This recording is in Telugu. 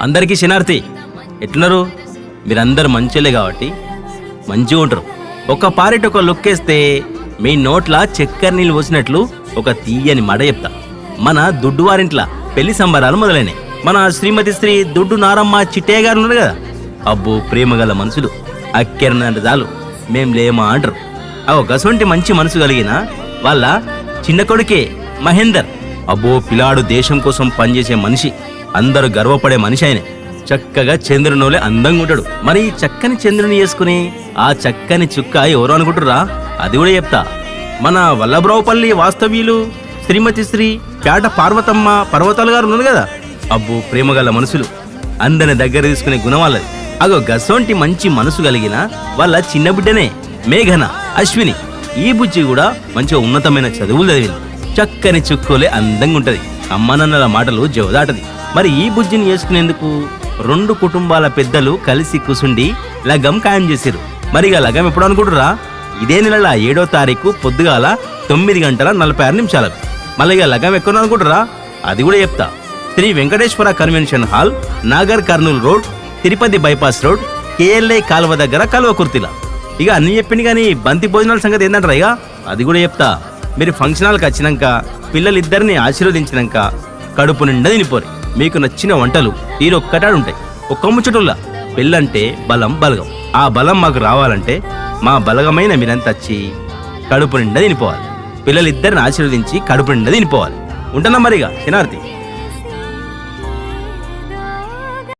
అందరికీ శనార్థి. ఎట్లున్నారు? మీరందరు మంచోళ్ళే కాబట్టి మంచిగా ఉంటారు. ఒక పారెట్ ఒక లుక్కేస్తే మీ నోట్ల చక్కెర నీళ్ళు పోసినట్లు ఒక తీయని మాట చెప్తా. మన దుడ్డు వారింట్ల పెళ్లి సంబరాలు మొదలైనాయి. మన శ్రీమతి శ్రీ దుడ్డు నారమ్మ చిట్టయ్య గారు ఉన్నారు కదా, అబ్బో ప్రేమగల మనుషులు. అక్కెరనంటే చాలు మేం లేమా అంటారు. గసంటి మంచి మనసు కలిగిన వాళ్ళ చిన్న కొడుకే మహేందర్. అబ్బో పిల్లాడు దేశం కోసం పనిచేసే మనిషి, అందరూ గర్వపడే మనిషి ఆయన. చక్కగా చంద్రునోలే అందంగా ఉంటాడు. మరి ఈ చక్కని చంద్రుని చేసుకుని ఆ చక్కని చుక్క ఎవరు అనుకుంటురా? అది కూడా చెప్తా. మన వల్లభరావుపల్లి వాస్తవ్యులు శ్రీమతి శ్రీ పేట పార్వతమ్మ పర్వతాలు గారు ఉన్నారు కదా, అబ్బో ప్రేమగల మనుషులు, అందరిని దగ్గర తీసుకునే గుణం వాళ్ళది. గసోంటి మంచి మనసు కలిగిన వాళ్ళ చిన్న బిడ్డనే మేఘన అశ్విని. ఈ బుజ్జి కూడా మంచిగా ఉన్నతమైన చదువులు చదివింది. చక్కని చుక్కోలే అందంగా ఉంటది. అమ్మనన్నల మాటలు జవదాటది. మరి ఈ బుజ్జిని చేసుకునేందుకు 2 కుటుంబాల పెద్దలు కలిసి కూసుండి లగం ఖాయం చేశారు. మరిగా లగం ఎప్పుడు అనుకుంటురా? ఇదే నెల 7వ తారీఖు పొద్దుగాల 9:46. మళ్ళీ లగం ఎక్కడ అనుకుంటురా? అది కూడా చెప్తా. Shri Venkateswara convention hall, Nagar Kurnool road, Tirupati bypass road, KLI కాలువ దగ్గర కల్వకుర్తిలా. అన్ని చెప్పింది కానీ బంతి భోజనాల సంగతి ఏంటంటారా? అది కూడా చెప్తా. మీరు ఫంక్షన్ హాల్కి వచ్చినాక పిల్లలిద్దరిని ఆశీర్వదించినాక కడుపు నిండా తినిపోరు. మీకు నచ్చిన వంటలు తీరొక్కటాడు ఉంటాయి. ఒక్క ముచ్చటుల్లా పెళ్ళంటే బలం బలగం. ఆ బలం మాకు రావాలంటే మా బలగమైన మీరంతా వచ్చి కడుపు నిండా తినిపోవాలి. పిల్లలిద్దరిని ఆశీర్వదించి కడుపు నిండా తినిపోవాలి. ఉంటున్నా మరిగా శనార్థి.